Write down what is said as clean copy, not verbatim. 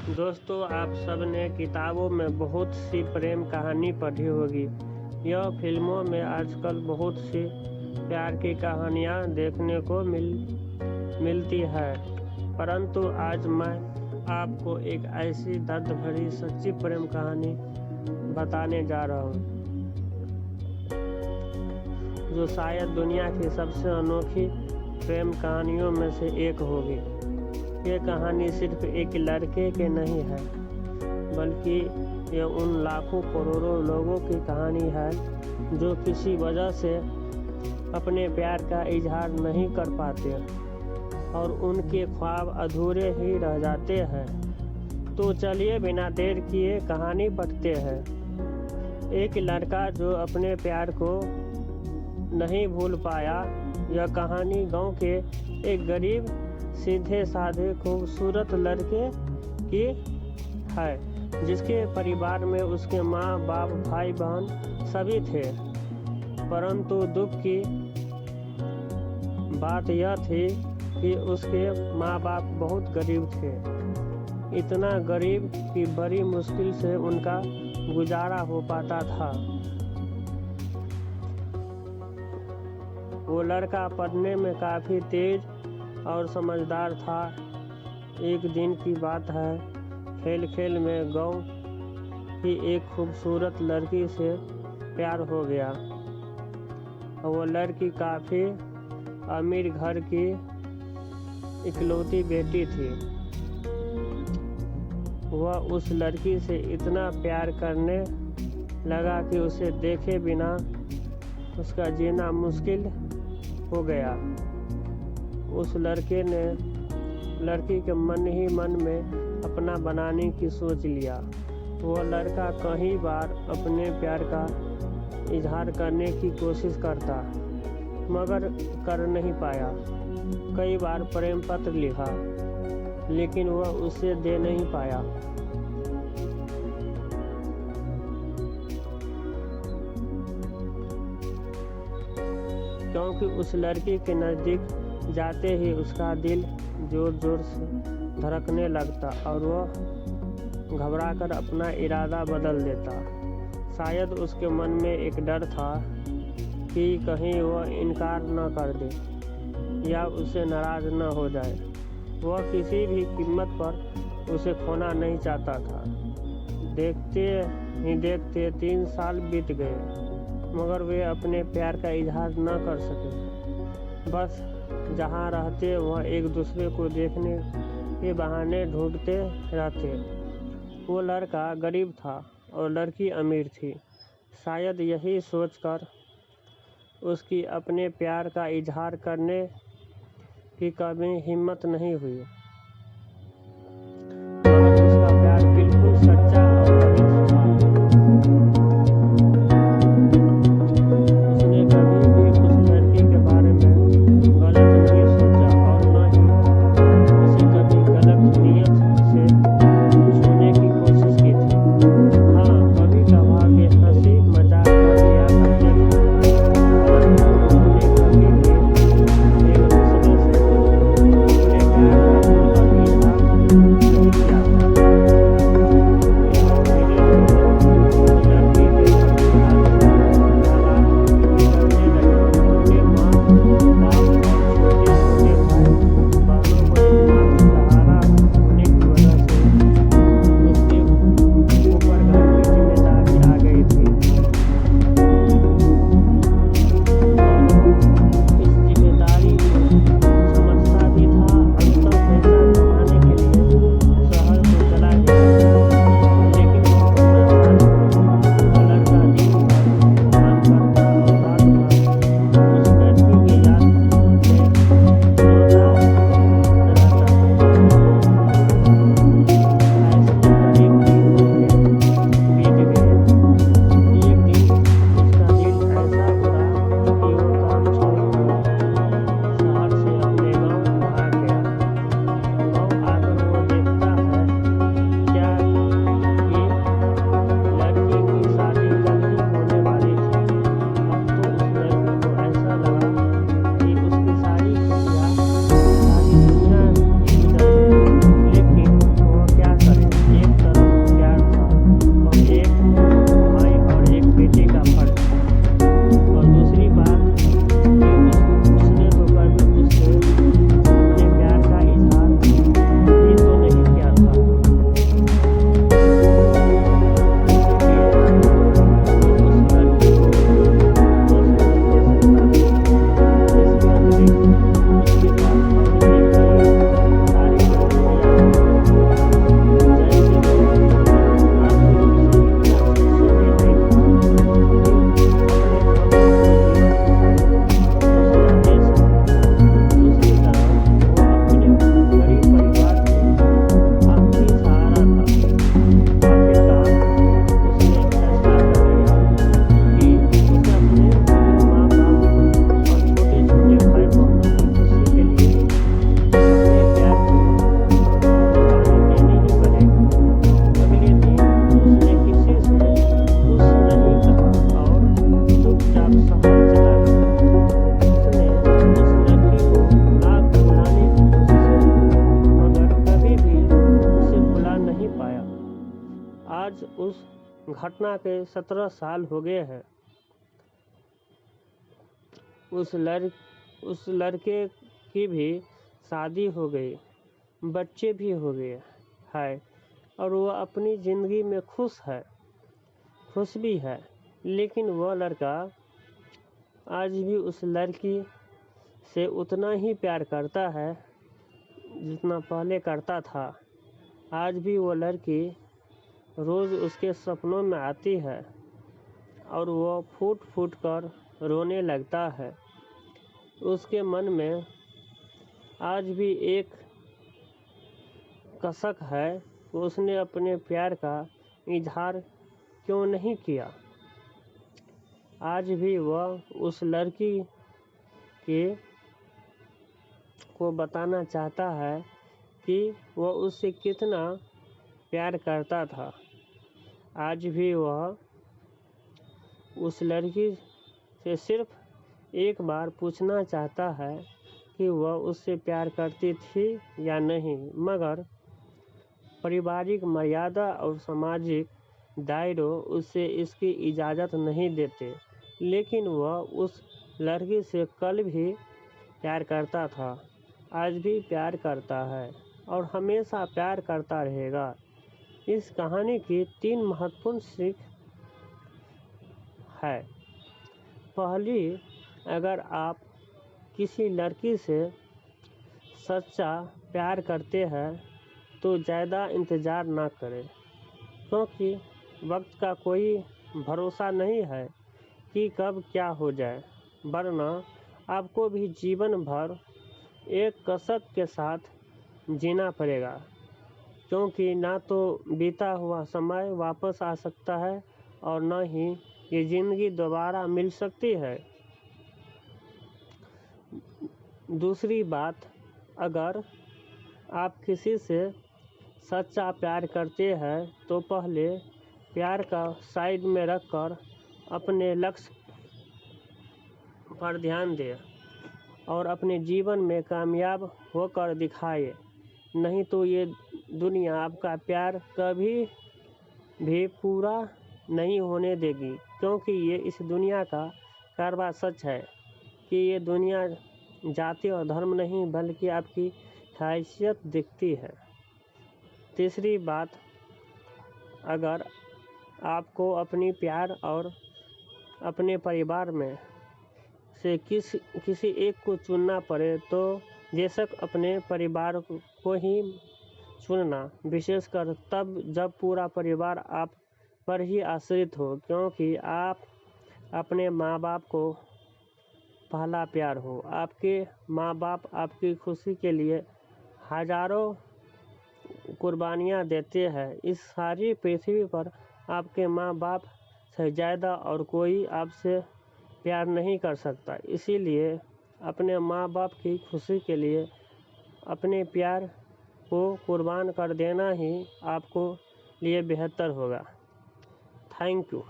दोस्तों, आप सब ने किताबों में बहुत सी प्रेम कहानी पढ़ी होगी। यह फिल्मों में आजकल बहुत सी प्यार की कहानियाँ देखने को मिलती है, परंतु आज मैं आपको एक ऐसी दर्द भरी सच्ची प्रेम कहानी बताने जा रहा हूँ जो शायद दुनिया की सबसे अनोखी प्रेम कहानियों में से एक होगी। ये कहानी सिर्फ एक लड़के की नहीं है, बल्कि ये उन लाखों करोड़ों लोगों की कहानी है जो किसी वजह से अपने प्यार का इजहार नहीं कर पाते और उनके ख्वाब अधूरे ही रह जाते हैं। तो चलिए बिना देर किए कहानी पढ़ते हैं। एक लड़का जो अपने प्यार को नहीं भूल पाया। यह कहानी गांव के एक गरीब सीधे साधे खूबसूरत लड़के की है, जिसके परिवार में उसके माँ बाप भाई बहन सभी थे। परंतु दुख की बात यह थी कि उसके माँ बाप बहुत गरीब थे, इतना गरीब कि बड़ी मुश्किल से उनका गुजारा हो पाता था। वो लड़का पढ़ने में काफ़ी तेज और समझदार था। एक दिन की बात है, खेल खेल में गांव की एक खूबसूरत लड़की से प्यार हो गया। वो लड़की काफ़ी अमीर घर की इकलौती बेटी थी। वह उस लड़की से इतना प्यार करने लगा कि उसे देखे बिना उसका जीना मुश्किल हो गया। उस लड़के ने लड़की के मन ही मन में अपना बनाने की सोच लिया। वह लड़का कई बार अपने प्यार का इजहार करने की कोशिश करता, मगर कर नहीं पाया। कई बार प्रेम पत्र लिखा, लेकिन वह उसे दे नहीं पाया। क्योंकि उस लड़की के नज़दीक जाते ही उसका दिल जोर जोर से धड़कने लगता और वह घबराकर अपना इरादा बदल देता। शायद उसके मन में एक डर था कि कहीं वह इनकार न कर दे या उसे नाराज़ न हो जाए। वह किसी भी कीमत पर उसे खोना नहीं चाहता था। देखते ही देखते 3 साल बीत गए, मगर वे अपने प्यार का इजहार न कर सके। बस जहाँ रहते वह एक दूसरे को देखने के बहाने ढूंढते रहते। वो लड़का गरीब था और लड़की अमीर थी। शायद यही सोचकर उसकी अपने प्यार का इजहार करने की कभी हिम्मत नहीं हुई। मगर उसका प्यार बिल्कुल सच्चा और पवित्र था। उसने कभी भी उस लड़की के बारे में गलत नहीं सोचा और न ही उसे कभी गलत नियत से छूने की कोशिश की थी। हाँ, कभी कभार हंसी मजाक कर लिया करते थे, परंतु उन्होंने कभी भी एक दूसरे से अपने प्यार का आज उस घटना के 17 साल हो गए हैं। उस लड़के की भी शादी हो गई, बच्चे भी हो गए हैं और वो अपनी ज़िंदगी में खुश भी है। लेकिन वह लड़का आज भी उस लड़की से उतना ही प्यार करता है जितना पहले करता था। आज भी वो लड़की रोज़ उसके सपनों में आती है और वो फूट फूट कर रोने लगता है। उसके मन में आज भी एक कसक है कि उसने अपने प्यार का इजहार क्यों नहीं किया। आज भी वह उस लड़की को बताना चाहता है कि वह उससे कितना प्यार करता था। आज भी वह उस लड़की से सिर्फ एक बार पूछना चाहता है कि वह उससे प्यार करती थी या नहीं, मगर पारिवारिक मर्यादा और सामाजिक दायरों उसे इसकी इजाज़त नहीं देते। लेकिन वह उस लड़की से कल भी प्यार करता था, आज भी प्यार करता है और हमेशा प्यार करता रहेगा। इस कहानी की 3 महत्वपूर्ण सीख है। पहली, अगर आप किसी लड़की से सच्चा प्यार करते हैं तो ज़्यादा इंतज़ार ना करें, क्योंकि वक्त का कोई भरोसा नहीं है कि कब क्या हो जाए, वरना आपको भी जीवन भर एक कसक के साथ जीना पड़ेगा, क्योंकि ना तो बीता हुआ समय वापस आ सकता है और न ही ये ज़िंदगी दोबारा मिल सकती है। दूसरी बात, अगर आप किसी से सच्चा प्यार करते हैं तो पहले प्यार का साइड में रखकर अपने लक्ष्य पर ध्यान दें और अपने जीवन में कामयाब होकर दिखाएं। नहीं तो ये दुनिया आपका प्यार कभी भी पूरा नहीं होने देगी, क्योंकि ये इस दुनिया का कड़वा सच है कि ये दुनिया जाति और धर्म नहीं बल्कि आपकी हैसियत देखती है। तीसरी बात, अगर आपको अपनी प्यार और अपने परिवार में से किसी एक को चुनना पड़े तो बेशक अपने परिवार को ही चुनना, विशेषकर तब जब पूरा परिवार आप पर ही आश्रित हो, क्योंकि आप अपने माँ बाप को पहला प्यार हो। आपके माँ बाप आपकी खुशी के लिए हजारों कुर्बानियाँ देते हैं। इस सारी पृथ्वी पर आपके माँ बाप से ज़्यादा और कोई आपसे प्यार नहीं कर सकता। इसीलिए अपने माँ बाप की खुशी के लिए अपने प्यार को कुर्बान कर देना ही आपको लिए बेहतर होगा। Thank you.